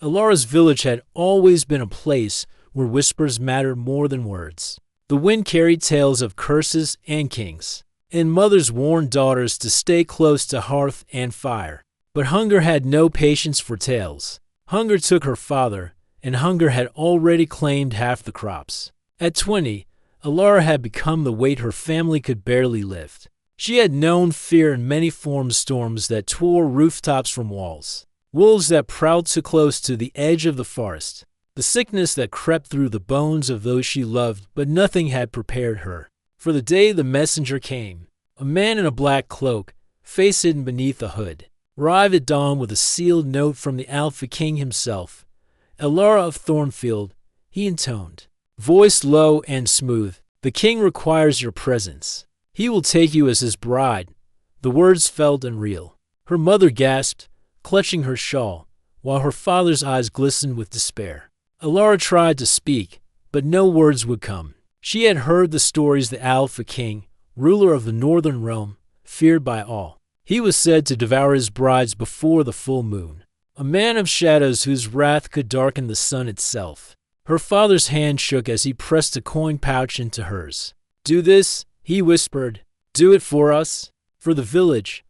Alara's village had always been a place where whispers mattered more than words. The wind carried tales of curses and kings, and mothers warned daughters to stay close to hearth and fire. But hunger had no patience for tales. Hunger took her father, and hunger had already claimed half the crops. At 20, Alara had become the weight her family could barely lift. She had known fear in many forms: storms that tore rooftops from walls, wolves that prowled too close to the edge of the forest, the sickness that crept through the bones of those she loved, but nothing had prepared her for the day the messenger came. A man in a black cloak, face hidden beneath a hood, arrived at dawn with a sealed note from the Alpha King himself. Alara of Thornfield, he intoned, voice low and smooth. The king requires your presence. He will take you as his bride. The words felt unreal. Her mother gasped, clutching her shawl, while her father's eyes glistened with despair. Alara tried to speak, but no words would come. She had heard the stories the Alpha King, ruler of the northern realm, feared by all. He was said to devour his brides before the full moon, a man of shadows whose wrath could darken the sun itself. Her father's hand shook as he pressed a coin pouch into hers. Do this, he whispered. Do it for us, for the village.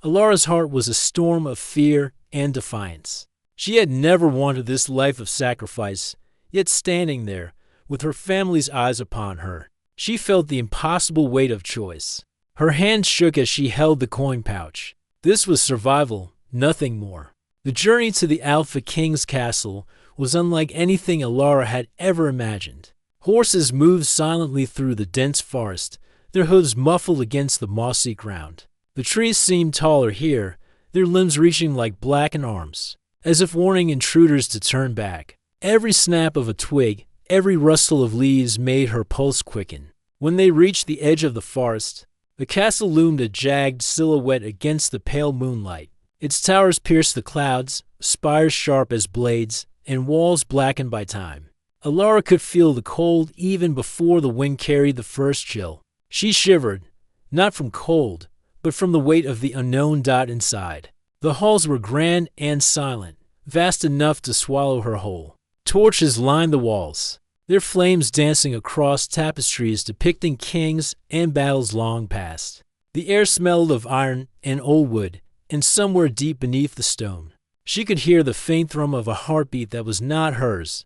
Alara's heart was a storm of fear and defiance. She had never wanted this life of sacrifice, yet standing there, with her family's eyes upon her, she felt the impossible weight of choice. Her hand shook as she held the coin pouch. This was survival, nothing more. The journey to the Alpha King's castle was unlike anything Alara had ever imagined. Horses moved silently through the dense forest, their hooves muffled against the mossy ground. The trees seemed taller here, their limbs reaching like blackened arms, as if warning intruders to turn back. Every snap of a twig, every rustle of leaves made her pulse quicken. When they reached the edge of the forest, the castle loomed a jagged silhouette against the pale moonlight. Its towers pierced the clouds, spires sharp as blades, and walls blackened by time. Alara could feel the cold even before the wind carried the first chill. She shivered, not from cold, but from the weight of the unknown inside. The halls were grand and silent, vast enough to swallow her whole. Torches lined the walls, their flames dancing across tapestries depicting kings and battles long past. The air smelled of iron and old wood, and somewhere deep beneath the stone, she could hear the faint thrum of a heartbeat that was not hers.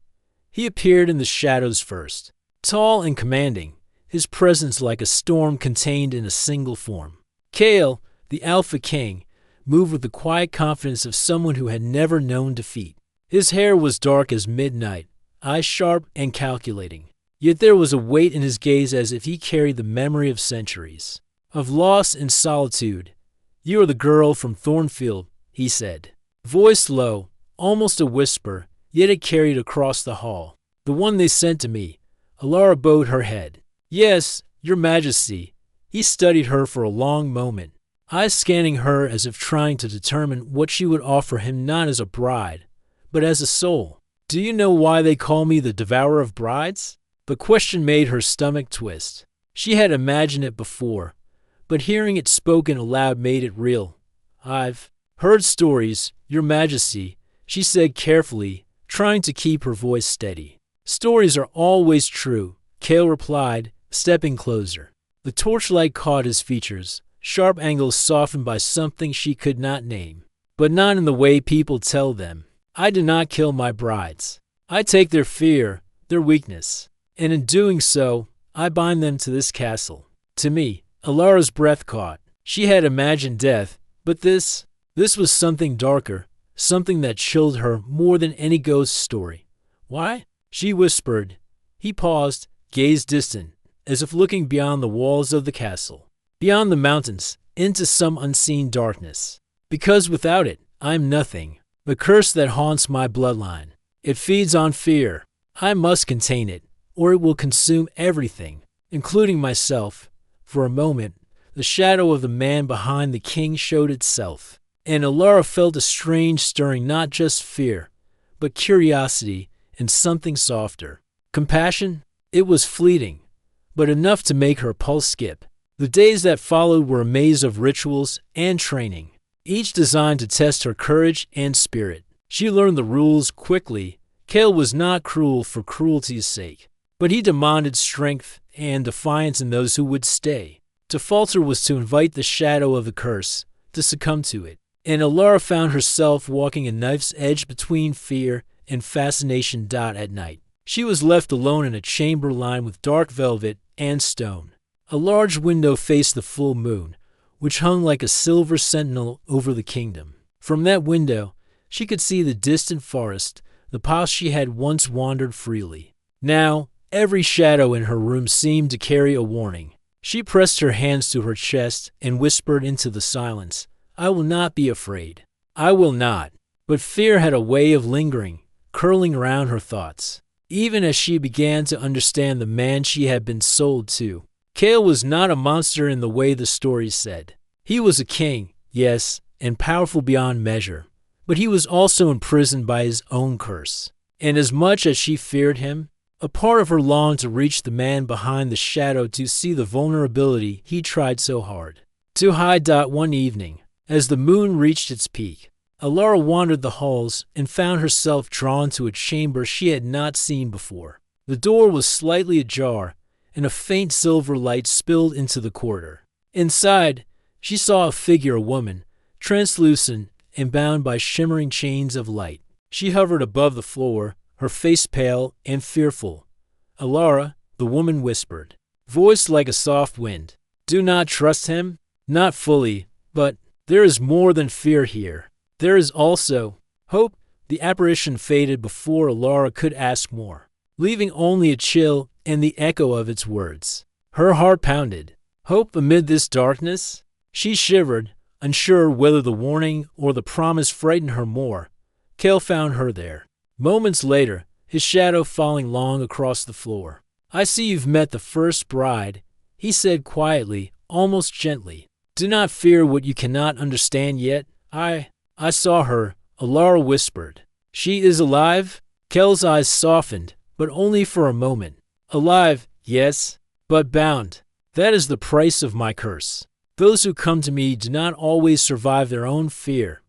He appeared in the shadows first, tall and commanding, his presence like a storm contained in a single form. Kale, the Alpha King, moved with the quiet confidence of someone who had never known defeat. His hair was dark as midnight, eyes sharp and calculating. Yet there was a weight in his gaze as if he carried the memory of centuries, of loss and solitude. You are the girl from Thornfield, he said. Voice low, almost a whisper, yet it carried across the hall. The one they sent to me. Alara bowed her head. Yes, your majesty. He studied her for a long moment, eyes scanning her as if trying to determine what she would offer him, not as a bride, but as a soul. Do you know why they call me the Devourer of Brides? The question made her stomach twist. She had imagined it before, but hearing it spoken aloud made it real. I've heard stories, your majesty, she said carefully, trying to keep her voice steady. Stories are always true, Kale replied, stepping closer. The torchlight caught his features, sharp angles softened by something she could not name, but not in the way people tell them. I do not kill my brides. I take their fear, their weakness, and in doing so, I bind them to this castle. To me, Alara's breath caught. She had imagined death, but this was something darker, something that chilled her more than any ghost story. Why? She whispered. He paused, gazed distant, as if looking beyond the walls of the castle, beyond the mountains, into some unseen darkness. Because without it, I'm nothing. The curse that haunts my bloodline. It feeds on fear. I must contain it, or it will consume everything, including myself. For a moment, the shadow of the man behind the king showed itself, and Alara felt a strange stirring, not just fear, but curiosity and something softer. Compassion? It was fleeting, but enough to make her pulse skip. The days that followed were a maze of rituals and training, each designed to test her courage and spirit. She learned the rules quickly. Kale was not cruel for cruelty's sake, but he demanded strength and defiance in those who would stay. To falter was to invite the shadow of the curse, to succumb to it. And Alara found herself walking a knife's edge between fear and fascination. At night, she was left alone in a chamber lined with dark velvet and stone. A large window faced the full moon, which hung like a silver sentinel over the kingdom. From that window, she could see the distant forest, the paths she had once wandered freely. Now, every shadow in her room seemed to carry a warning. She pressed her hands to her chest and whispered into the silence, "I will not be afraid. I will not." But fear had a way of lingering, curling around her thoughts. Even as she began to understand the man she had been sold to, Kale was not a monster in the way the stories said. He was a king, yes, and powerful beyond measure, but he was also imprisoned by his own curse. And as much as she feared him, a part of her longed to reach the man behind the shadow, to see the vulnerability he tried so hard to hide. One evening, as the moon reached its peak, Alara wandered the halls and found herself drawn to a chamber she had not seen before. The door was slightly ajar, and a faint silver light spilled into the corridor. Inside, she saw a figure, a woman, translucent and bound by shimmering chains of light. She hovered above the floor, her face pale and fearful. "Alara," the woman whispered, voiced like a soft wind. "Do not trust him?" "Not fully, but there is more than fear here. There is also hope." The apparition faded before Alara could ask more, leaving only a chill and the echo of its words. Her heart pounded. Hope amid this darkness? She shivered, unsure whether the warning or the promise frightened her more. Kale found her there. Moments later, his shadow falling long across the floor. "I see you've met the first bride," he said quietly, almost gently. "Do not fear what you cannot understand yet. I saw her," Alara whispered. "She is alive?" Kale's eyes softened, but only for a moment. "Alive, yes, but bound. That is the price of my curse. Those who come to me do not always survive their own fear."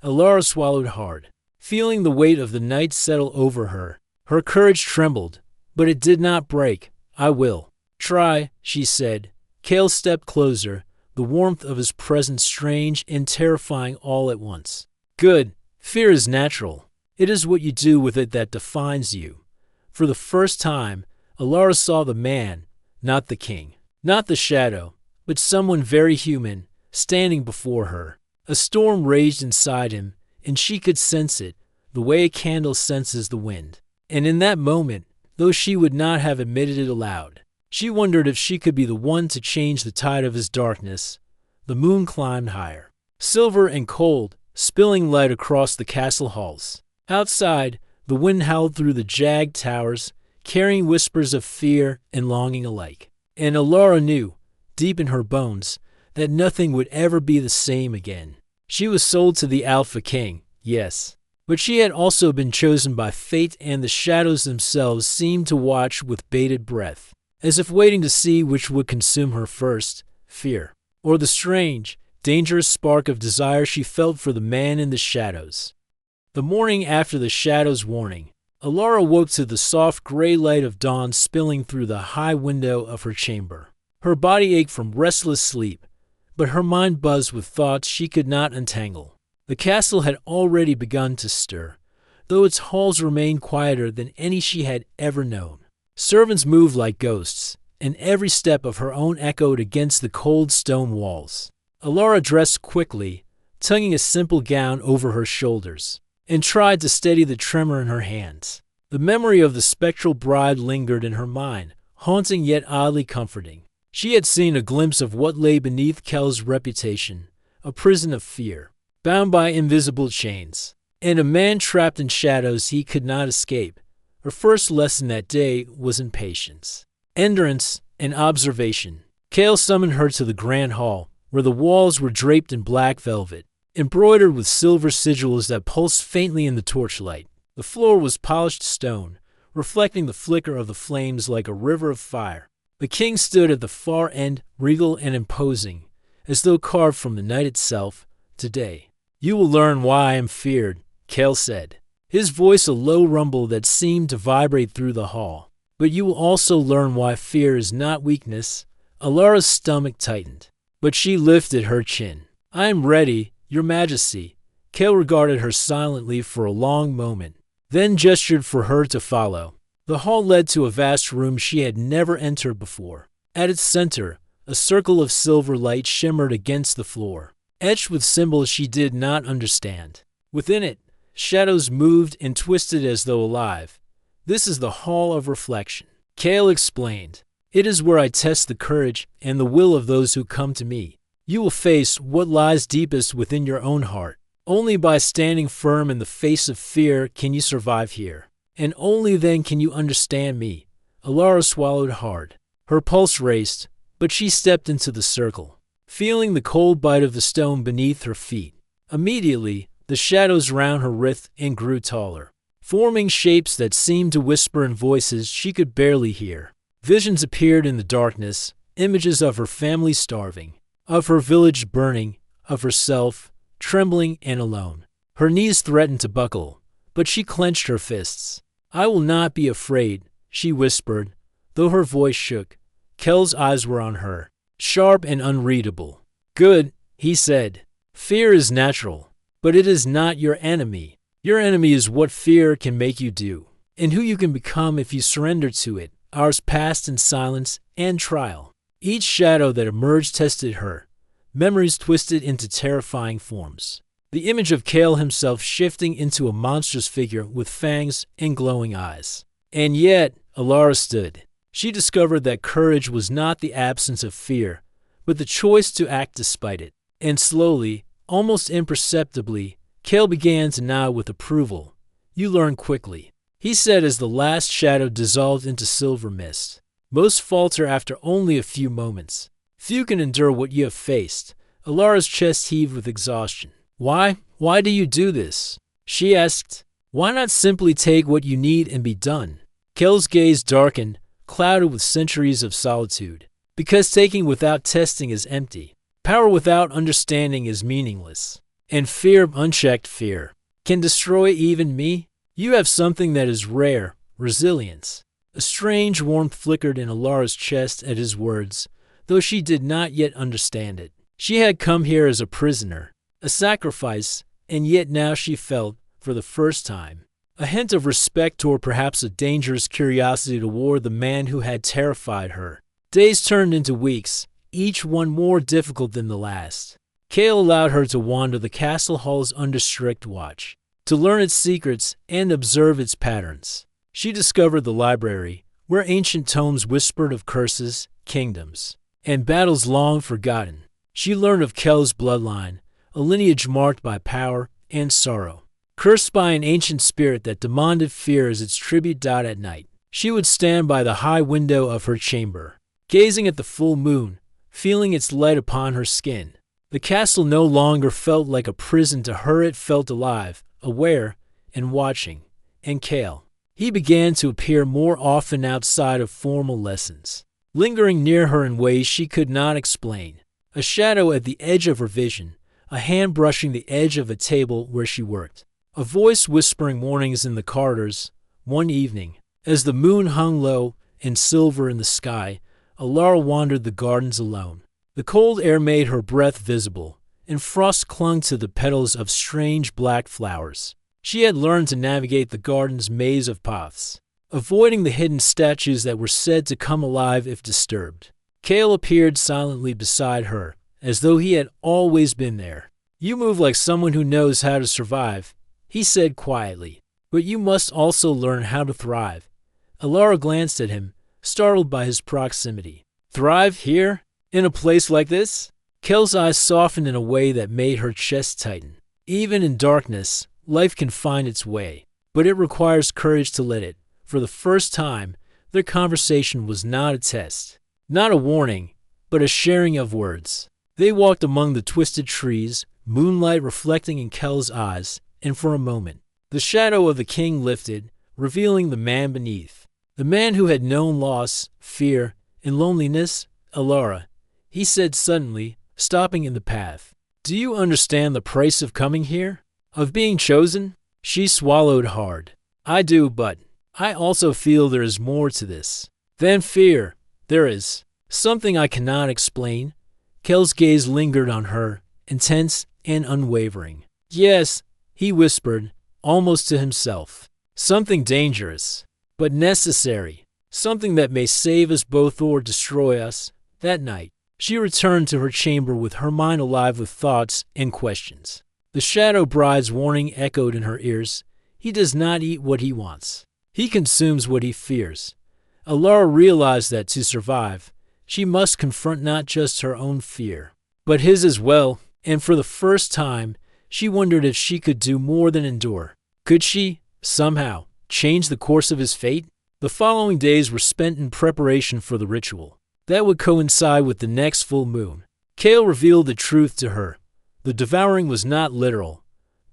Alara swallowed hard, feeling the weight of the night settle over her. Her courage trembled, but it did not break. "I will try," she said. Kale stepped closer, the warmth of his presence strange and terrifying all at once. "Good. Fear is natural. It is what you do with it that defines you." For the first time, Alara saw the man, not the king, not the shadow, but someone very human, standing before her. A storm raged inside him, and she could sense it, the way a candle senses the wind. And in that moment, though she would not have admitted it aloud, she wondered if she could be the one to change the tide of his darkness. The moon climbed higher, silver and cold, spilling light across the castle halls. Outside, the wind howled through the jagged towers, carrying whispers of fear and longing alike. And Alara knew, deep in her bones, that nothing would ever be the same again. She was sold to the Alpha King, yes, but she had also been chosen by fate, and the shadows themselves seemed to watch with bated breath, as if waiting to see which would consume her first, fear, or the strange, dangerous spark of desire she felt for the man in the shadows. The morning after the shadow's warning, Alara woke to the soft gray light of dawn spilling through the high window of her chamber. Her body ached from restless sleep, but her mind buzzed with thoughts she could not untangle. The castle had already begun to stir, though its halls remained quieter than any she had ever known. Servants moved like ghosts, and every step of her own echoed against the cold stone walls. Alara dressed quickly, tugging a simple gown over her shoulders, and tried to steady the tremor in her hands. The memory of the spectral bride lingered in her mind, haunting yet oddly comforting. She had seen a glimpse of what lay beneath Kel's reputation, a prison of fear, bound by invisible chains, and a man trapped in shadows he could not escape. Her first lesson that day was in patience, endurance, and observation. Kale summoned her to the grand hall, where the walls were draped in black velvet, embroidered with silver sigils that pulsed faintly in the torchlight. The floor was polished stone, reflecting the flicker of the flames like a river of fire. The king stood at the far end, regal and imposing, as though carved from the night itself. "Today, you will learn why I am feared," Kel said, his voice a low rumble that seemed to vibrate through the hall. But you will also learn why fear is not weakness. Alara's stomach tightened, but she lifted her chin. I am ready, Your Majesty. Kel regarded her silently for a long moment, then gestured for her to follow. The hall led to a vast room she had never entered before. At its center, a circle of silver light shimmered against the floor, etched with symbols she did not understand. Within it, shadows moved and twisted as though alive. This is the Hall of Reflection, Kel explained. It is where I test the courage and the will of those who come to me. You will face what lies deepest within your own heart. Only by standing firm in the face of fear can you survive here. And only then can you understand me. Alara swallowed hard. Her pulse raced, but she stepped into the circle, feeling the cold bite of the stone beneath her feet. Immediately, the shadows round her writhed and grew taller, forming shapes that seemed to whisper in voices she could barely hear. Visions appeared in the darkness, images of her family starving, of her village burning, of herself, trembling and alone. Her knees threatened to buckle, but she clenched her fists. I will not be afraid, she whispered, though her voice shook. Kel's eyes were on her, sharp and unreadable. Good, he said. Fear is natural, but it is not your enemy. Your enemy is what fear can make you do, and who you can become if you surrender to it. Hours passed in silence and trial. Each shadow that emerged tested her, memories twisted into terrifying forms. The image of Kel himself shifting into a monstrous figure with fangs and glowing eyes. And yet, Alara stood. She discovered that courage was not the absence of fear, but the choice to act despite it. And slowly, almost imperceptibly, Kel began to nod with approval. You learn quickly, he said as the last shadow dissolved into silver mist. Most falter after only a few moments. Few can endure what you have faced. Alara's chest heaved with exhaustion. Why? Why do you do this? She asked. Why not simply take what you need and be done? Kel's gaze darkened, clouded with centuries of solitude. Because taking without testing is empty. Power without understanding is meaningless. And fear, unchecked fear, can destroy even me. You have something that is rare, resilience. A strange warmth flickered in Alara's chest at his words, though she did not yet understand it. She had come here as a prisoner, a sacrifice, and yet now she felt, for the first time, a hint of respect or perhaps a dangerous curiosity toward the man who had terrified her. Days turned into weeks, each one more difficult than the last. Kel allowed her to wander the castle halls under strict watch, to learn its secrets and observe its patterns. She discovered the library, where ancient tomes whispered of curses, kingdoms, and battles long forgotten. She learned of Kel's bloodline, a lineage marked by power and sorrow. Cursed by an ancient spirit that demanded fear as its tribute died at night, she would stand by the high window of her chamber, gazing at the full moon, feeling its light upon her skin. The castle no longer felt like a prison to her. It felt alive, aware, and watching. And Kel, he began to appear more often outside of formal lessons, lingering near her in ways she could not explain. A shadow at the edge of her vision, a hand brushing the edge of a table where she worked, a voice whispering warnings in the corridors. One evening, as the moon hung low and silver in the sky, Alara wandered the gardens alone. The cold air made her breath visible, and frost clung to the petals of strange black flowers. She had learned to navigate the garden's maze of paths, avoiding the hidden statues that were said to come alive if disturbed. Kel appeared silently beside her, as though he had always been there. You move like someone who knows how to survive, he said quietly, but you must also learn how to thrive. Alara glanced at him, startled by his proximity. Thrive here? In a place like this? Kel's eyes softened in a way that made her chest tighten. Even in darkness, life can find its way, but it requires courage to let it. For the first time, their conversation was not a test, not a warning, but a sharing of words. They walked among the twisted trees, moonlight reflecting in Kel's eyes, and for a moment, the shadow of the king lifted, revealing the man beneath. The man who had known loss, fear, and loneliness. Alara, he said suddenly, stopping in the path. Do you understand the price of coming here? Of being chosen? She swallowed hard. I do, but I also feel there is more to this than fear. There is something I cannot explain. Kel's gaze lingered on her, intense and unwavering. Yes, he whispered, almost to himself. Something dangerous, but necessary. Something that may save us both or destroy us. That night, she returned to her chamber with her mind alive with thoughts and questions. The Shadow Bride's warning echoed in her ears. He does not eat what he wants. He consumes what he fears. Alara realized that to survive, she must confront not just her own fear, but his as well, and for the first time, she wondered if she could do more than endure. Could she, somehow, change the course of his fate? The following days were spent in preparation for the ritual. That would coincide with the next full moon. Kale revealed the truth to her. The devouring was not literal,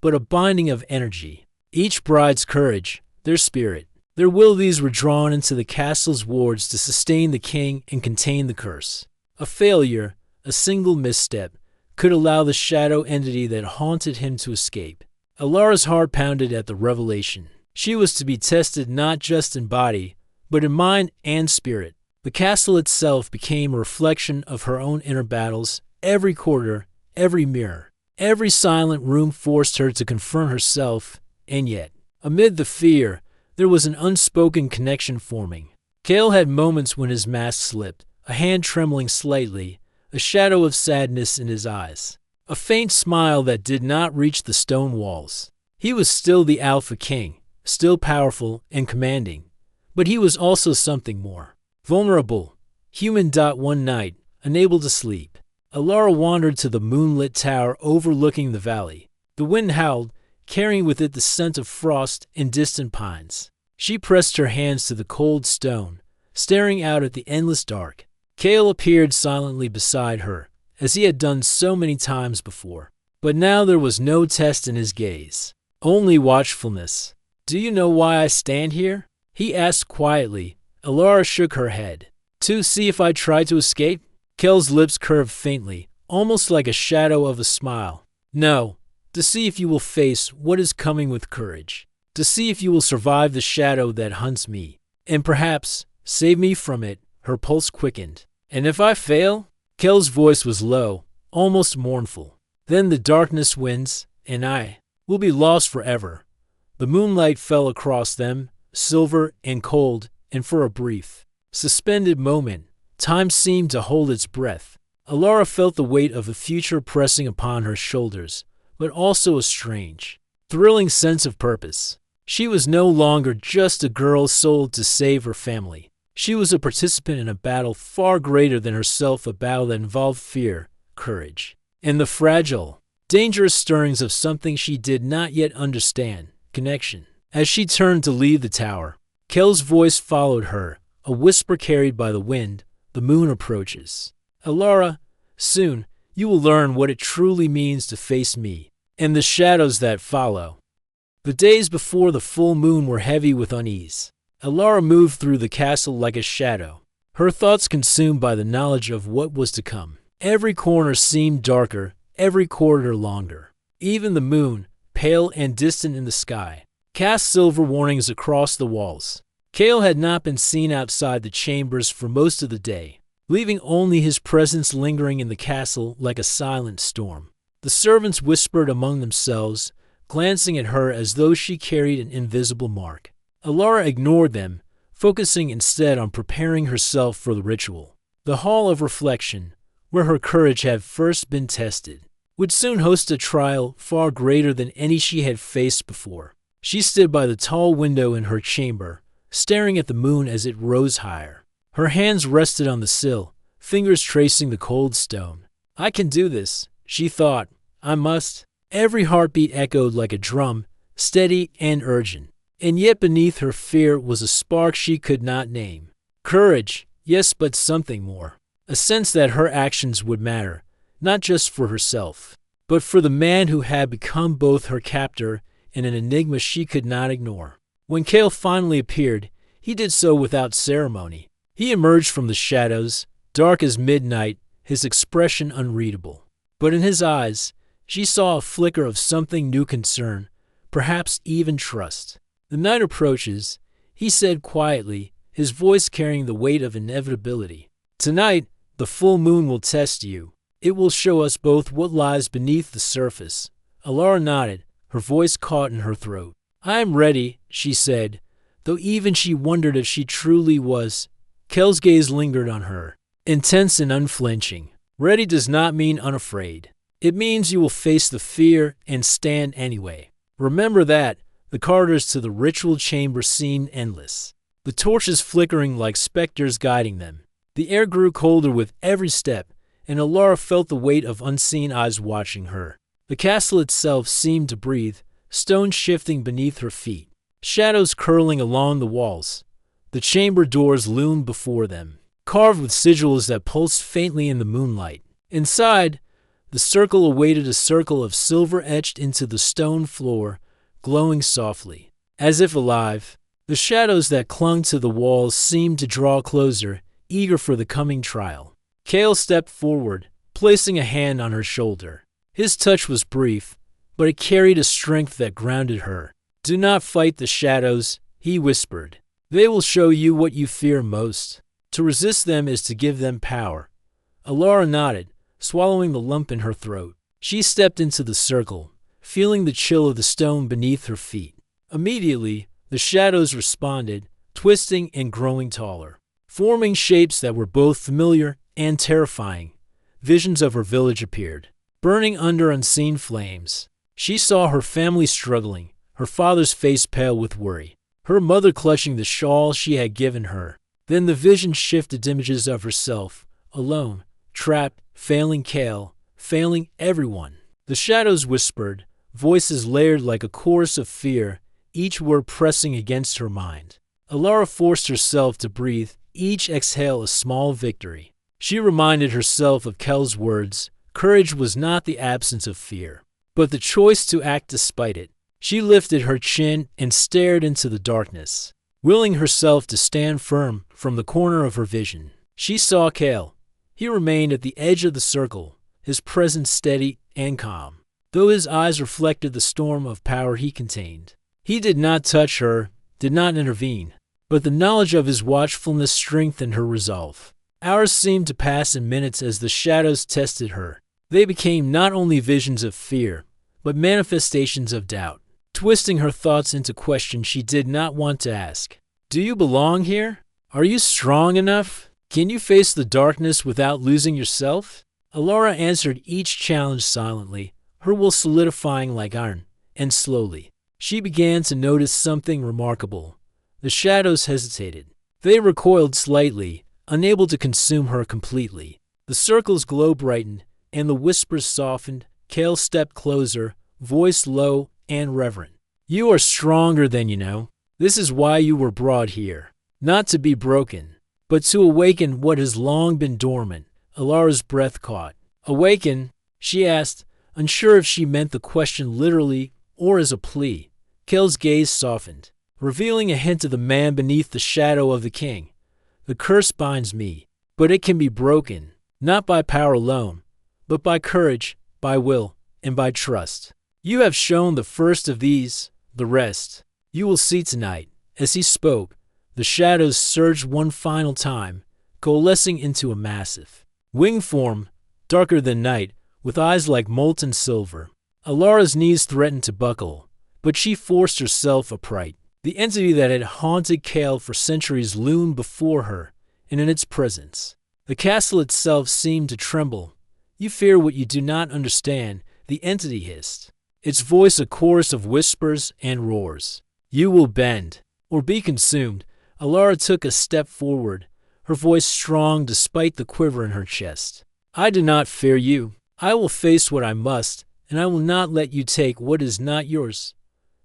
but a binding of energy. Each bride's courage, their spirit, their will, these were drawn into the castle's wards to sustain the king and contain the curse. A failure, a single misstep, could allow the shadow entity that haunted him to escape. Alara's heart pounded at the revelation. She was to be tested not just in body, but in mind and spirit. The castle itself became a reflection of her own inner battles. Every corridor, every mirror, every silent room forced her to confront herself, and yet, amid the fear, there was an unspoken connection forming. Kale had moments when his mask slipped, a hand trembling slightly, a shadow of sadness in his eyes, a faint smile that did not reach the stone walls. He was still the Alpha King, still powerful and commanding, but he was also something more. Vulnerable, human. One night, unable to sleep, Alara wandered to the moonlit tower overlooking the valley. The wind howled, carrying with it the scent of frost and distant pines. She pressed her hands to the cold stone, staring out at the endless dark. Kale appeared silently beside her, as he had done so many times before. But now there was no test in his gaze, only watchfulness. "Do you know why I stand here?" he asked quietly. Alara shook her head. "To see if I try to escape?" Kel's lips curved faintly, almost like a shadow of a smile. "No, to see if you will face what is coming with courage. To see if you will survive the shadow that hunts me, and perhaps save me from it." Her pulse quickened. "And if I fail?" Kel's voice was low, almost mournful. "Then the darkness wins, and I will be lost forever." The moonlight fell across them, silver and cold, and for a brief, suspended moment, time seemed to hold its breath. Alara felt the weight of the future pressing upon her shoulders, but also a strange, thrilling sense of purpose. She was no longer just a girl sold to save her family. She was a participant in a battle far greater than herself, a battle that involved fear, courage, and the fragile, dangerous stirrings of something she did not yet understand, connection. As she turned to leave the tower, Kel's voice followed her, a whisper carried by the wind. "The moon approaches. Alara, soon you will learn what it truly means to face me, and the shadows that follow." The days before the full moon were heavy with unease. Alara moved through the castle like a shadow, her thoughts consumed by the knowledge of what was to come. Every corner seemed darker, every corridor longer. Even the moon, pale and distant in the sky, cast silver warnings across the walls. Kale had not been seen outside the chambers for most of the day, leaving only his presence lingering in the castle like a silent storm. The servants whispered among themselves, glancing at her as though she carried an invisible mark. Alara ignored them, focusing instead on preparing herself for the ritual. The Hall of Reflection, where her courage had first been tested, would soon host a trial far greater than any she had faced before. She stood by the tall window in her chamber, staring at the moon as it rose higher. Her hands rested on the sill, fingers tracing the cold stone. "I can do this," she thought. "I must." Every heartbeat echoed like a drum, steady and urgent. And yet beneath her fear was a spark she could not name. Courage, yes, but something more. A sense that her actions would matter, not just for herself, but for the man who had become both her captor and an enigma she could not ignore. When Kale finally appeared, he did so without ceremony. He emerged from the shadows, dark as midnight, his expression unreadable. But in his eyes, she saw a flicker of something new, concern, perhaps even trust. The night approaches, he said quietly, his voice carrying the weight of inevitability. Tonight, the full moon will test you. It will show us both what lies beneath the surface. Alara nodded, her voice caught in her throat. I am ready, she said, though even she wondered if she truly was. Kel's gaze lingered on her, intense and unflinching. Ready does not mean unafraid. It means you will face the fear and stand anyway. Remember that. The corridors to the ritual chamber seemed endless, the torches flickering like specters guiding them. The air grew colder with every step, and Alara felt the weight of unseen eyes watching her. The castle itself seemed to breathe, stones shifting beneath her feet, shadows curling along the walls. The chamber doors loomed before them, carved with sigils that pulsed faintly in the moonlight. Inside, the circle awaited, a circle of silver etched into the stone floor, glowing softly. As if alive, the shadows that clung to the walls seemed to draw closer, eager for the coming trial. Kale stepped forward, placing a hand on her shoulder. His touch was brief, but it carried a strength that grounded her. Do not fight the shadows, he whispered. They will show you what you fear most. To resist them is to give them power. Alara nodded, swallowing the lump in her throat. She stepped into the circle, feeling the chill of the stone beneath her feet. Immediately, the shadows responded, twisting and growing taller, forming shapes that were both familiar and terrifying. Visions of her village appeared, burning under unseen flames. She saw her family struggling, her father's face pale with worry, her mother clutching the shawl she had given her. Then the vision shifted to images of herself, alone, trapped, failing Kale, failing everyone. The shadows whispered, voices layered like a chorus of fear, each word pressing against her mind. Alara forced herself to breathe, each exhale a small victory. She reminded herself of Kel's words. Courage was not the absence of fear, but the choice to act despite it. She lifted her chin and stared into the darkness, willing herself to stand firm from the corner of her vision. She saw Kale. He remained at the edge of the circle, his presence steady and calm, though his eyes reflected the storm of power he contained. He did not touch her, did not intervene, but the knowledge of his watchfulness strengthened her resolve. Hours seemed to pass in minutes as the shadows tested her. They became not only visions of fear, but manifestations of doubt, twisting her thoughts into questions she did not want to ask. Do you belong here? Are you strong enough? Can you face the darkness without losing yourself? Alara answered each challenge silently, her will solidifying like iron, and slowly, she began to notice something remarkable. The shadows hesitated. They recoiled slightly, unable to consume her completely. The circle's glow brightened, and the whispers softened. Kale stepped closer, voice low and reverent. You are stronger than you know. This is why you were brought here. Not to be broken, but to awaken what has long been dormant. Alara's breath caught. Awaken? She asked, unsure if she meant the question literally or as a plea. Kale's gaze softened, revealing a hint of the man beneath the shadow of the king. The curse binds me, but it can be broken, not by power alone, but by courage, by will, and by trust. You have shown the first of these, the rest. You will see tonight. As he spoke, the shadows surged one final time, coalescing into a massive winged form, darker than night, with eyes like molten silver. Alara's knees threatened to buckle, but she forced herself upright. The entity that had haunted Kale for centuries loomed before her, and in its presence, the castle itself seemed to tremble. You fear what you do not understand, the entity hissed, its voice a chorus of whispers and roars. You will bend, or be consumed. Alara took a step forward, her voice strong despite the quiver in her chest. I do not fear you. I will face what I must, and I will not let you take what is not yours.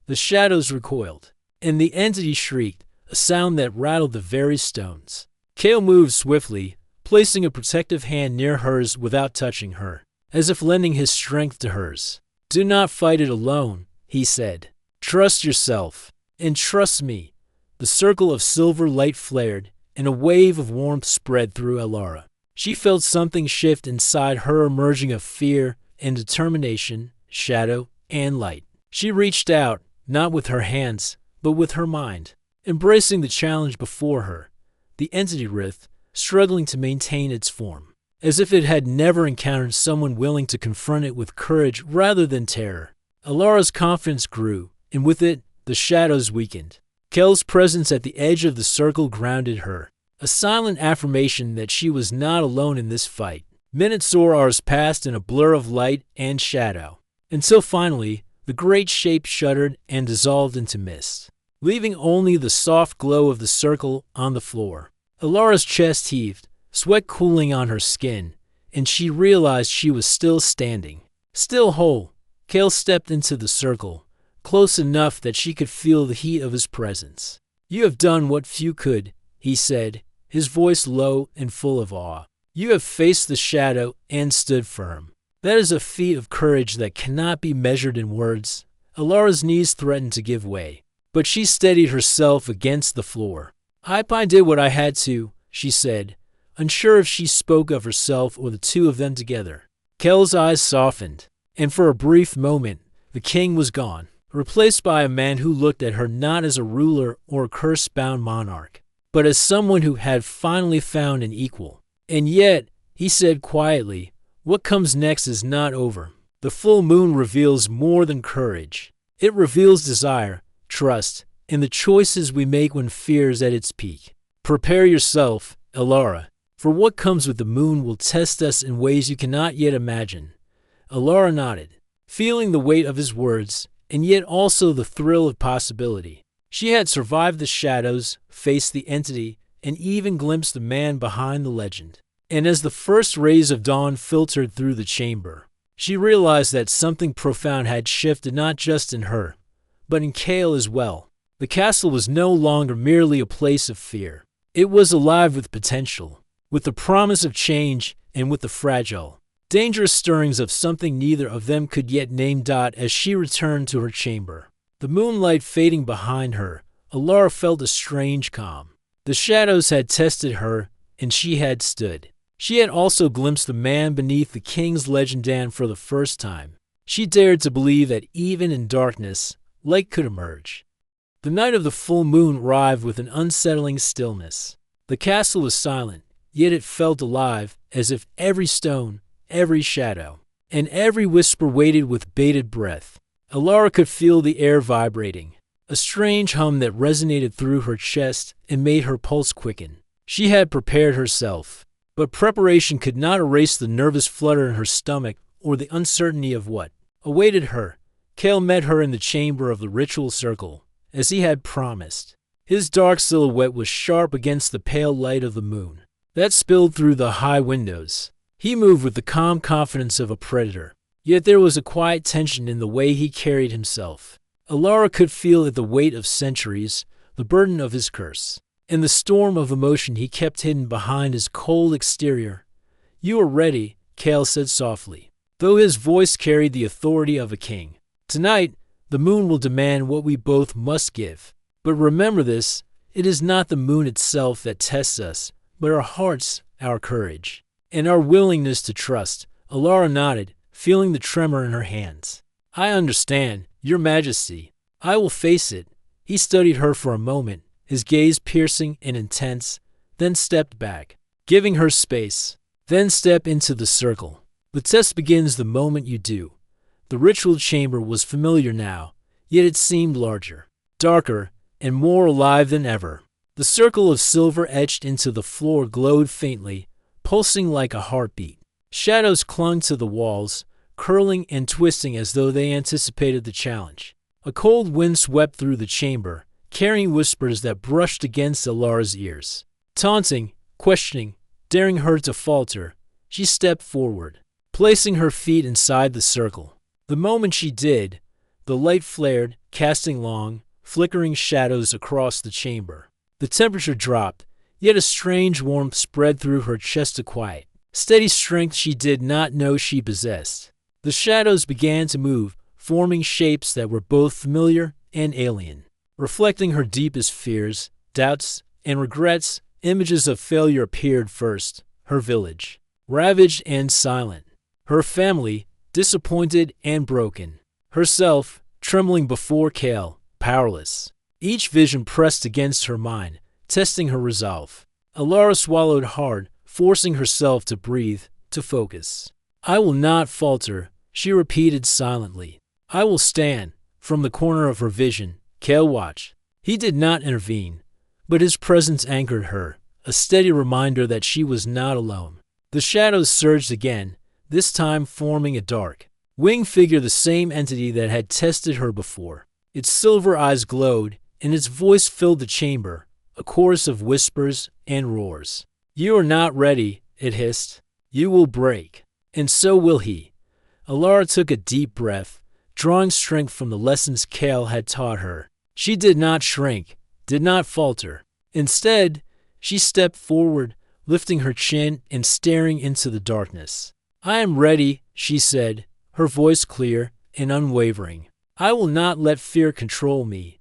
The shadows recoiled, and the entity shrieked, a sound that rattled the very stones. Kale moved swiftly, placing a protective hand near hers without touching her, as if lending his strength to hers. Do not fight it alone, he said. Trust yourself, and trust me. The circle of silver light flared, and a wave of warmth spread through Alara. She felt something shift inside her, merging of fear and determination, shadow and light. She reached out, not with her hands, but with her mind. Embracing the challenge before her, the entity writhed, struggling to maintain its form, as if it had never encountered someone willing to confront it with courage rather than terror. Alara's confidence grew, and with it, the shadows weakened. Kel's presence at the edge of the circle grounded her, a silent affirmation that she was not alone in this fight. Minutes or hours passed in a blur of light and shadow, until finally, the great shape shuddered and dissolved into mist, leaving only the soft glow of the circle on the floor. Alara's chest heaved, sweat cooling on her skin, and she realized she was still standing, still whole. Kale stepped into the circle, close enough that she could feel the heat of his presence. "You have done what few could," he said, his voice low and full of awe. "You have faced the shadow and stood firm. That is a feat of courage that cannot be measured in words." Alara's knees threatened to give way, but she steadied herself against the floor. "I did what I had to," she said, unsure if she spoke of herself or the two of them together. Kel's eyes softened, and for a brief moment, the king was gone, replaced by a man who looked at her not as a ruler or a curse-bound monarch, but as someone who had finally found an equal. "And yet," he said quietly, "what comes next is not over. The full moon reveals more than courage. It reveals desire, trust, and the choices we make when fear is at its peak. Prepare yourself, Alara, for what comes with the moon will test us in ways you cannot yet imagine." Alara nodded, feeling the weight of his words, and yet also the thrill of possibility. She had survived the shadows, faced the entity, and even glimpsed the man behind the legend. And as the first rays of dawn filtered through the chamber, she realized that something profound had shifted not just in her, but in Kale as well. The castle was no longer merely a place of fear. It was alive with potential, with the promise of change, and with the fragile, dangerous stirrings of something neither of them could yet name. As she returned to her chamber, the moonlight fading behind her, Alara felt a strange calm. The shadows had tested her, and she had stood. She had also glimpsed the man beneath the king's legend, and for the first time, she dared to believe that even in darkness, light could emerge. The night of the full moon arrived with an unsettling stillness. The castle was silent, yet it felt alive, as if every stone, every shadow, and every whisper waited with bated breath. Alara could feel the air vibrating, a strange hum that resonated through her chest and made her pulse quicken. She had prepared herself, but preparation could not erase the nervous flutter in her stomach or the uncertainty of what awaited her. Kale met her in the chamber of the ritual circle, as he had promised. His dark silhouette was sharp against the pale light of the moon that spilled through the high windows. He moved with the calm confidence of a predator, yet there was a quiet tension in the way he carried himself. Alara could feel it, the weight of centuries, the burden of his curse, and the storm of emotion he kept hidden behind his cold exterior. "You are ready," Kale said softly, though his voice carried the authority of a king. "Tonight, the moon will demand what we both must give. But remember this, it is not the moon itself that tests us, but our hearts, our courage, and our willingness to trust." Alara nodded, feeling the tremor in her hands. "I understand, Your Majesty. I will face it." He studied her for a moment, his gaze piercing and intense, then stepped back, giving her space. "Then step into the circle. The test begins the moment you do." The ritual chamber was familiar now, yet it seemed larger, darker, and more alive than ever. The circle of silver etched into the floor glowed faintly, pulsing like a heartbeat. Shadows clung to the walls, curling and twisting as though they anticipated the challenge. A cold wind swept through the chamber, carrying whispers that brushed against Alara's ears. Taunting, questioning, daring her to falter, she stepped forward, placing her feet inside the circle. The moment she did, the light flared, casting long, flickering shadows across the chamber. The temperature dropped, yet a strange warmth spread through her chest, a quiet, steady strength she did not know she possessed. The shadows began to move, forming shapes that were both familiar and alien. Reflecting her deepest fears, doubts, and regrets, images of failure appeared first. Her village, ravaged and silent. Her family, disappointed and broken. Herself, trembling before Kale, powerless. Each vision pressed against her mind, testing her resolve. Alara swallowed hard, forcing herself to breathe, to focus. "I will not falter," she repeated silently. "I will stand." From the corner of her vision, Cale watched. He did not intervene, but his presence anchored her, a steady reminder that she was not alone. The shadows surged again, this time forming a dark, winged figure, the same entity that had tested her before. Its silver eyes glowed, and its voice filled the chamber, a chorus of whispers and roars. "You are not ready," it hissed. "You will break. And so will he." Alara took a deep breath, drawing strength from the lessons Cale had taught her. She did not shrink, did not falter. Instead, she stepped forward, lifting her chin and staring into the darkness. "I am ready," she said, her voice clear and unwavering. "I will not let fear control me."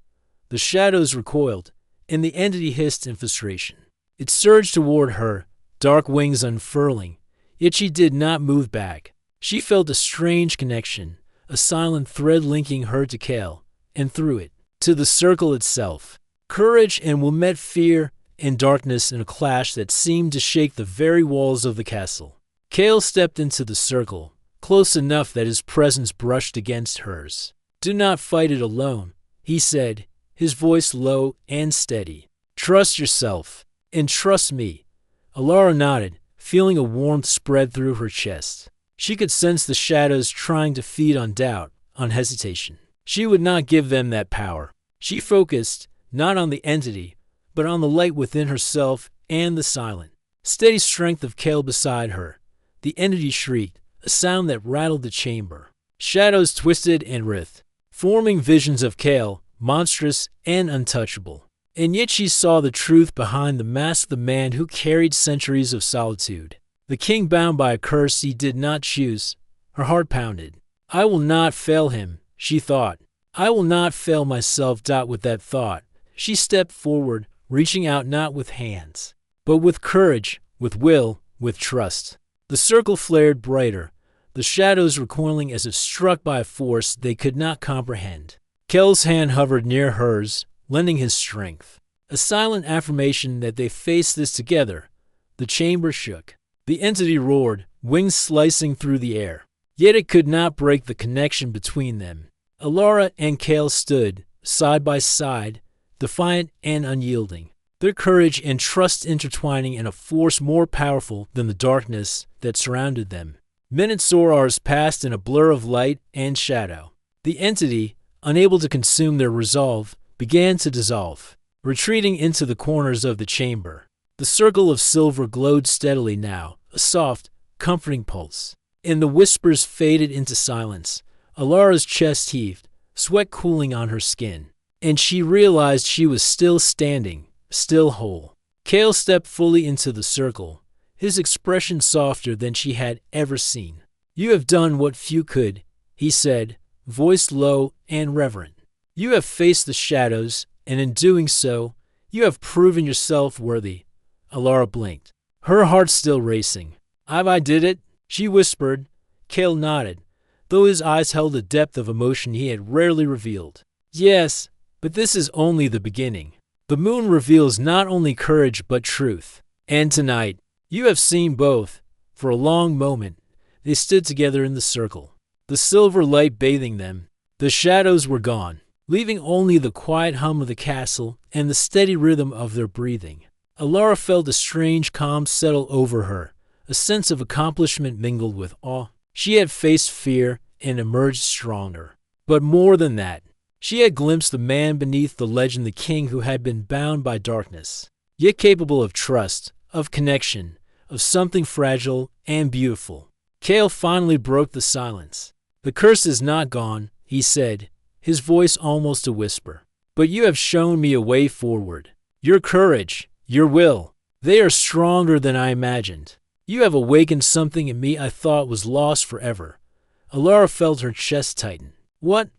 The shadows recoiled, and the entity hissed in frustration. It surged toward her, dark wings unfurling, yet she did not move back. She felt a strange connection, a silent thread linking her to Cale, and through it, to the circle itself. Courage and will met fear and darkness in a clash that seemed to shake the very walls of the castle. Cale stepped into the circle, close enough that his presence brushed against hers. "Do not fight it alone," he said, his voice low and steady. "Trust yourself, and trust me." Alara nodded, feeling a warmth spread through her chest. She could sense the shadows trying to feed on doubt, on hesitation. She would not give them that power. She focused, not on the entity, but on the light within herself and the silent, steady strength of Cale beside her. The entity shrieked, a sound that rattled the chamber. Shadows twisted and writhed, forming visions of Cale, monstrous and untouchable. And yet she saw the truth behind the mask of the man who carried centuries of solitude. The king bound by a curse he did not choose. Her heart pounded. "I will not fail him," she thought. "I will not fail myself." With that thought, she stepped forward, reaching out not with hands, but with courage, with will, with trust. The circle flared brighter, the shadows recoiling as if struck by a force they could not comprehend. Cale's hand hovered near hers, lending his strength. A silent affirmation that they faced this together. The chamber shook. The entity roared, wings slicing through the air. Yet it could not break the connection between them. Alara and Cale stood, side by side, defiant and unyielding, their courage and trust intertwining in a force more powerful than the darkness that surrounded them. Minutes or hours passed in a blur of light and shadow. The entity, unable to consume their resolve, began to dissolve, retreating into the corners of the chamber. The circle of silver glowed steadily now, a soft, comforting pulse. And the whispers faded into silence. Alara's chest heaved, sweat cooling on her skin. And she realized she was still standing, still whole. Cale stepped fully into the circle, his expression softer than she had ever seen. "You have done what few could," he said, voice low and reverent. "You have faced the shadows, and in doing so, you have proven yourself worthy." Alara blinked, her heart still racing. I did it?" she whispered. Cale nodded, though his eyes held a depth of emotion he had rarely revealed. "Yes, but this is only the beginning. The moon reveals not only courage but truth. And tonight, you have seen both." For a long moment, they stood together in the circle, the silver light bathing them. The shadows were gone, leaving only the quiet hum of the castle and the steady rhythm of their breathing. Alara felt a strange calm settle over her, a sense of accomplishment mingled with awe. She had faced fear and emerged stronger. But more than that, she had glimpsed the man beneath the legend, the king who had been bound by darkness, yet capable of trust, of connection, of something fragile and beautiful. Cale finally broke the silence. "The curse is not gone," he said, his voice almost a whisper. "But you have shown me a way forward. Your courage, your will, they are stronger than I imagined. You have awakened something in me I thought was lost forever." Alara felt her chest tighten. What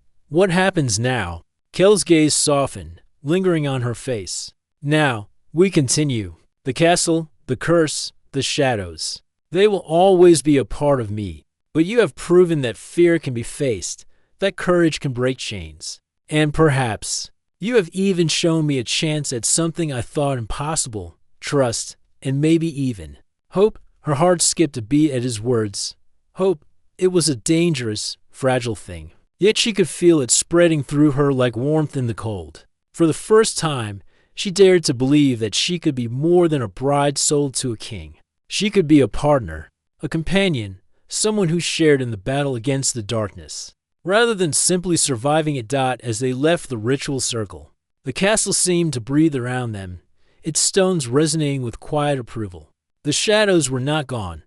happens now?" Cale's gaze softened, lingering on her face. "Now, we continue. The castle, the curse, the shadows. They will always be a part of me. But you have proven that fear can be faced, that courage can break chains. And perhaps, You have even shown me a chance at something I thought impossible, trust, and maybe even hope. Her heart skipped a beat at his words. Hope. It was a dangerous, fragile thing. Yet she could feel it spreading through her like warmth in the cold. For the first time, she dared to believe that she could be more than a bride sold to a king. She could be a partner, a companion, someone who shared in the battle against the darkness. Rather than simply surviving it. As they left the ritual circle, the castle seemed to breathe around them, its stones resonating with quiet approval. The shadows were not gone,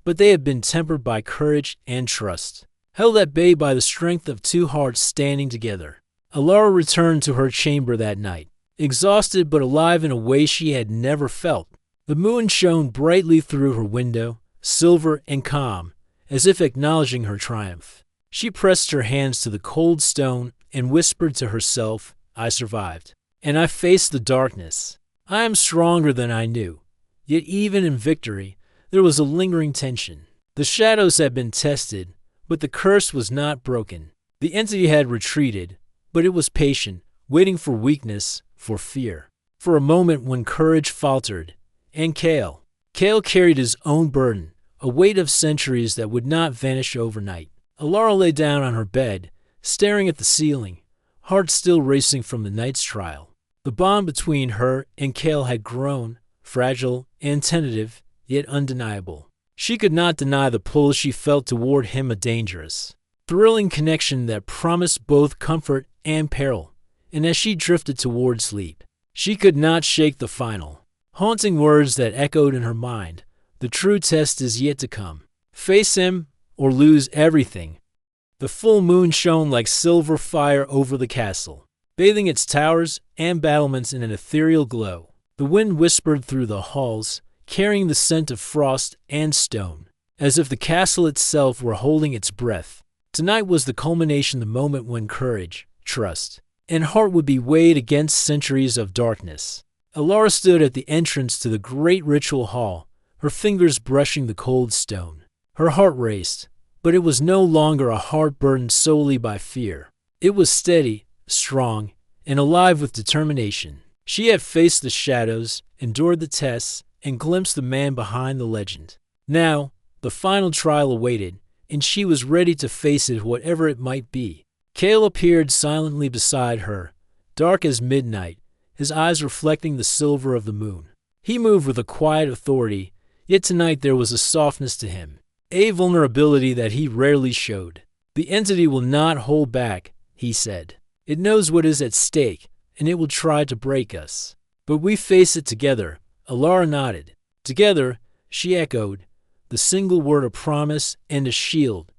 but they had been tempered by courage and trust, held at bay by the strength of two hearts standing together. Alara returned to her chamber that night, exhausted but alive in a way she had never felt. The moon shone brightly through her window, silver and calm, as if acknowledging her triumph. She pressed her hands to the cold stone and whispered to herself, I survived, and I faced the darkness. I am stronger than I knew. Yet even in victory, there was a lingering tension. The shadows had been tested, but the curse was not broken. The entity had retreated, but it was patient, waiting for weakness, for fear, for a moment when courage faltered. And Kale carried his own burden, a weight of centuries that would not vanish overnight. Alara lay down on her bed, staring at the ceiling, heart still racing from the night's trial. The bond between her and Kale had grown, fragile and tentative, yet undeniable. She could not deny the pull she felt toward him, a dangerous, thrilling connection that promised both comfort and peril. And as she drifted toward sleep, she could not shake the final, haunting words that echoed in her mind. The true test is yet to come. Face him or lose everything. The full moon shone like silver fire over the castle, bathing its towers and battlements in an ethereal glow. The wind whispered through the halls, carrying the scent of frost and stone, as if the castle itself were holding its breath. Tonight was the culmination, the moment when courage, trust, and heart would be weighed against centuries of darkness. Alara stood at the entrance to the great ritual hall, her fingers brushing the cold stone. Her heart raced, but it was no longer a heart burdened solely by fear. It was steady, strong, and alive with determination. She had faced the shadows, endured the tests, and glimpsed the man behind the legend. Now, the final trial awaited, and she was ready to face it, whatever it might be. Kale appeared silently beside her, dark as midnight, his eyes reflecting the silver of the moon. He moved with a quiet authority, yet tonight there was a softness to him, a vulnerability that he rarely showed. The entity will not hold back, he said. It knows what is at stake, and it will try to break us. But we face it together. Alara nodded. Together, she echoed, the single word a promise and a shield.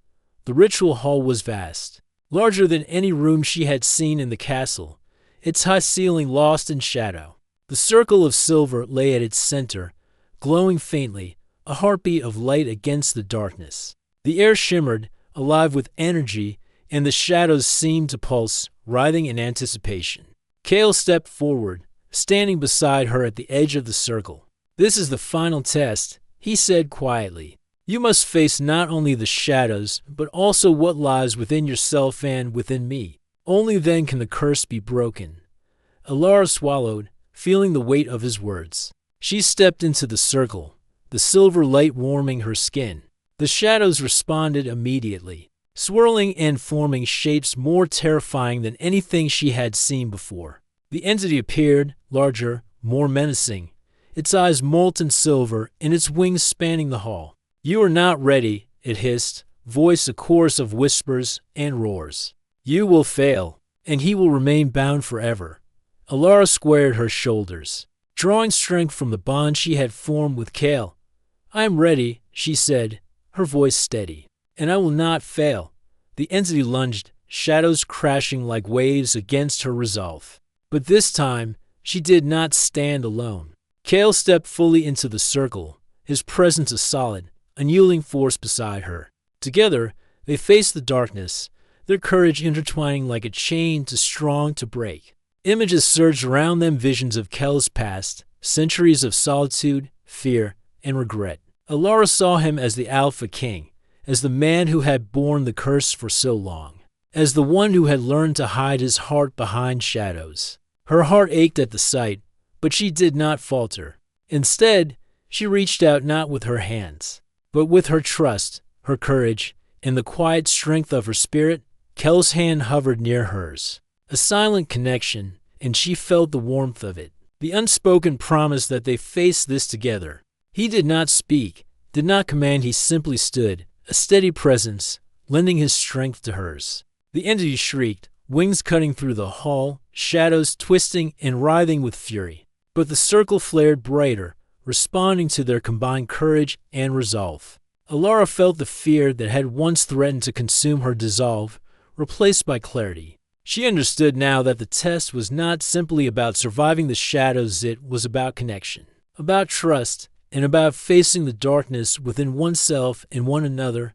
The ritual hall was vast, larger than any room she had seen in the castle, its high ceiling lost in shadow. The circle of silver lay at its center, glowing faintly, a heartbeat of light against the darkness. The air shimmered, alive with energy, and the shadows seemed to pulse, writhing in anticipation. Kale stepped forward, standing beside her at the edge of the circle. This is the final test, he said quietly. You must face not only the shadows, but also what lies within yourself and within me. Only then can the curse be broken. Alara swallowed, feeling the weight of his words. She stepped into the circle, the silver light warming her skin. The shadows responded immediately, swirling and forming shapes more terrifying than anything she had seen before. The entity appeared, larger, more menacing, its eyes molten silver and its wings spanning the hall. You are not ready, it hissed, voiced a chorus of whispers and roars. You will fail, and he will remain bound forever. Alara squared her shoulders, drawing strength from the bond she had formed with Kale. I am ready, she said, her voice steady, and I will not fail. The entity lunged, shadows crashing like waves against her resolve. But this time, she did not stand alone. Kale stepped fully into the circle, his presence a solid, unyielding force beside her. Together, they faced the darkness, their courage intertwining like a chain too strong to break. Images surged around them, visions of Kale's past, centuries of solitude, fear, and regret. Alara saw him as the Alpha King, as the man who had borne the curse for so long, as the one who had learned to hide his heart behind shadows. Her heart ached at the sight, but she did not falter. Instead, she reached out not with her hands, but with her trust, her courage, and the quiet strength of her spirit. Kel's hand hovered near hers. A silent connection, and she felt the warmth of it. The unspoken promise that they faced this together. He did not speak, did not command, he simply stood, a steady presence, lending his strength to hers. The entity shrieked, wings cutting through the hall, shadows twisting and writhing with fury. But the circle flared brighter, responding to their combined courage and resolve. Alara felt the fear that had once threatened to consume her dissolve, replaced by clarity. She understood now that the test was not simply about surviving the shadows, it was about connection, about trust, and about facing the darkness within oneself and one another.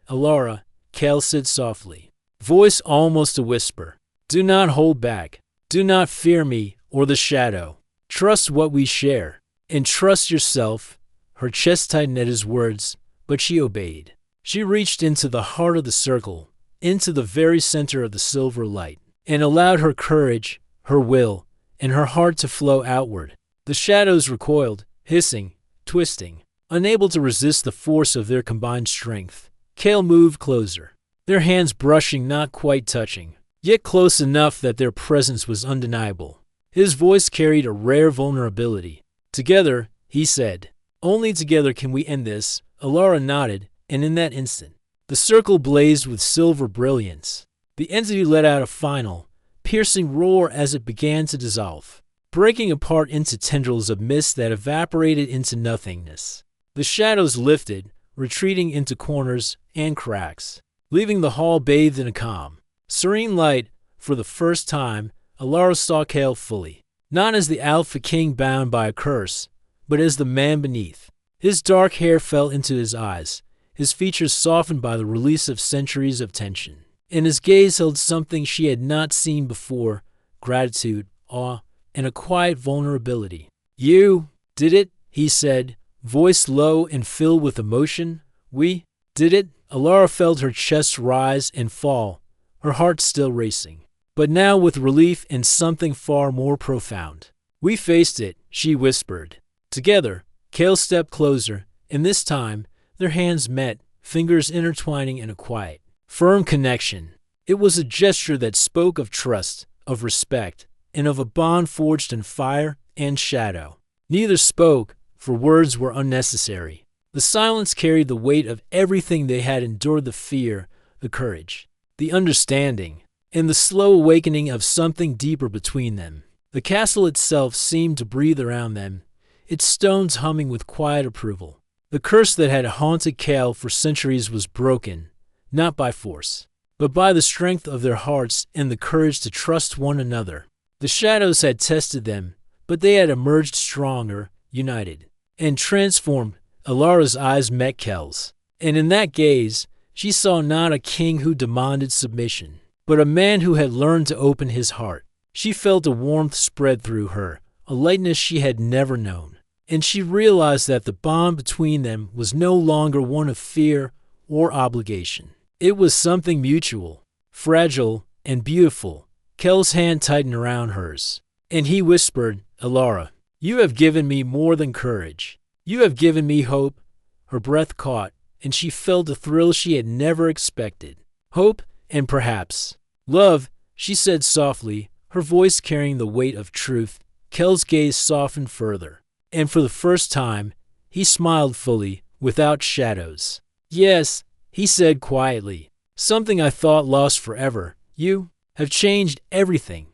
Alara, Kel said softly, voice almost a whisper, do not hold back. Do not fear me or the shadow. Trust what we share, and trust yourself. Her chest tightened at his words, but she obeyed. She reached into the heart of the circle, into the very center of the silver light, and allowed her courage, her will, and her heart to flow outward. The shadows recoiled, hissing, twisting, unable to resist the force of their combined strength. Kale moved closer, their hands brushing, not quite touching, yet close enough that their presence was undeniable. His voice carried a rare vulnerability. Together, he said, only together can we end this. Alara nodded, and in that instant, the circle blazed with silver brilliance. The entity let out a final, piercing roar as it began to dissolve, breaking apart into tendrils of mist that evaporated into nothingness. The shadows lifted, retreating into corners and cracks, leaving the hall bathed in a calm, serene light. For the first time, Alara saw Kale fully, not as the Alpha King bound by a curse, but as the man beneath. His dark hair fell into his eyes, his features softened by the release of centuries of tension, and his gaze held something she had not seen before: gratitude, awe, and a quiet vulnerability. You did it, he said, voice low and filled with emotion. We did it. Alara felt her chest rise and fall, her heart still racing, but now with relief and something far more profound. We faced it, she whispered. Together, Kale stepped closer, and this time, their hands met, fingers intertwining in a quiet, firm connection. It was a gesture that spoke of trust, of respect, and of a bond forged in fire and shadow. Neither spoke, for words were unnecessary. The silence carried the weight of everything they had endured: the fear, the courage, the understanding, and the slow awakening of something deeper between them. The castle itself seemed to breathe around them, its stones humming with quiet approval. The curse that had haunted Kale for centuries was broken, not by force, but by the strength of their hearts and the courage to trust one another. The shadows had tested them, but they had emerged stronger, united, and transformed. Alara's eyes met Kel's, and in that gaze, she saw not a king who demanded submission, but a man who had learned to open his heart. She felt a warmth spread through her, a lightness she had never known, and she realized that the bond between them was no longer one of fear or obligation. It was something mutual, fragile, and beautiful. Kel's hand tightened around hers, and he whispered, Alara, you have given me more than courage. You have given me hope. Her breath caught, and she felt a thrill she had never expected. Hope and perhaps love, she said softly, her voice carrying the weight of truth. Kel's gaze softened further, and for the first time, he smiled fully, without shadows. Yes, he said quietly, something I thought lost forever. You have changed everything.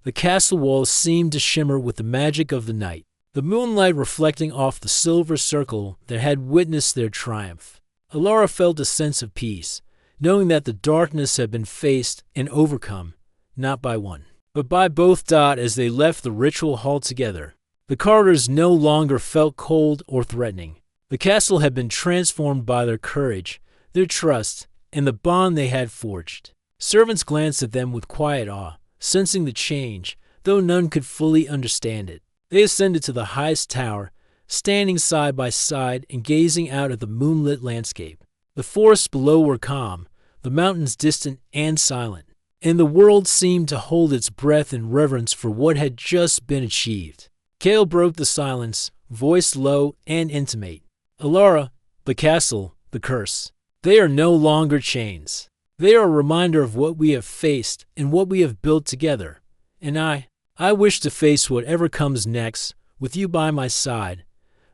The castle walls seemed to shimmer with the magic of the night, the moonlight reflecting off the silver circle that had witnessed their triumph. Alara felt a sense of peace, knowing that the darkness had been faced and overcome, not by one, but by both. As they left the ritual hall together, the corridors no longer felt cold or threatening. The castle had been transformed by their courage, their trust, and the bond they had forged. Servants glanced at them with quiet awe, sensing the change, though none could fully understand it. They ascended to the highest tower, standing side by side and gazing out at the moonlit landscape. The forests below were calm, the mountains distant and silent, and the world seemed to hold its breath in reverence for what had just been achieved. Cale broke the silence, voice low and intimate. Alara, the castle, the curse. They are no longer chains. They are a reminder of what we have faced and what we have built together. And I wish to face whatever comes next, with you by my side.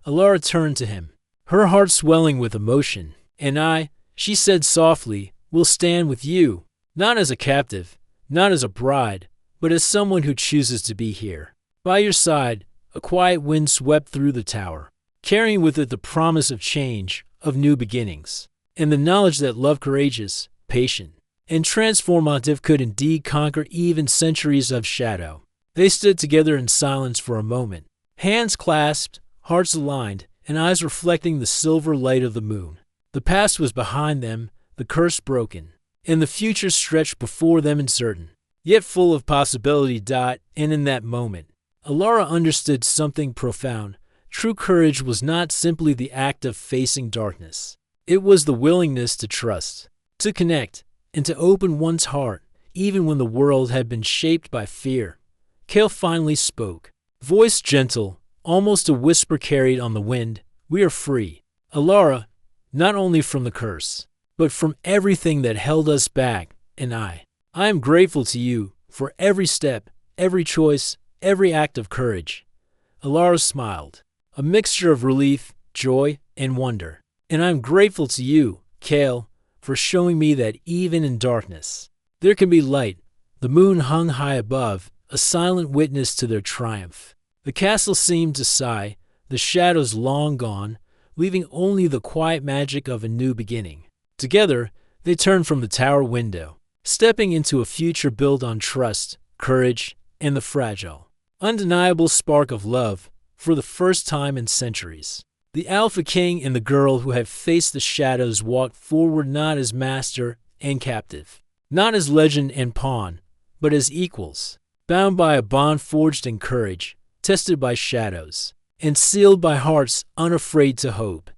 Alara turned to him, her heart swelling with emotion. And she said softly, will stand with you, not as a captive, not as a bride, but as someone who chooses to be here. By your side, a quiet wind swept through the tower, carrying with it the promise of change, of new beginnings, and the knowledge that love courageous, patient, and transformative could indeed conquer even centuries of shadow. They stood together in silence for a moment, hands clasped, hearts aligned, and eyes reflecting the silver light of the moon. The past was behind them, the curse broken, and the future stretched before them uncertain, yet full of possibility. And in that moment, Alara understood something profound. True courage was not simply the act of facing darkness. It was the willingness to trust, to connect, and to open one's heart, even when the world had been shaped by fear. Cale finally spoke, voice gentle, almost a whisper carried on the wind. We are free, Alara, not only from the curse, but from everything that held us back. And I am grateful to you for every step, every choice, every act of courage. Alara smiled, a mixture of relief, joy, and wonder. And I'm grateful to you, Cale, for showing me that even in darkness, there can be light. The moon hung high above, a silent witness to their triumph. The castle seemed to sigh, the shadows long gone, leaving only the quiet magic of a new beginning. Together, they turned from the tower window, stepping into a future built on trust, courage, and the fragile, undeniable spark of love for the first time in centuries. The Alpha King and the girl who had faced the shadows walked forward not as master and captive, not as legend and pawn, but as equals, bound by a bond forged in courage, tested by shadows, and sealed by hearts unafraid to hope.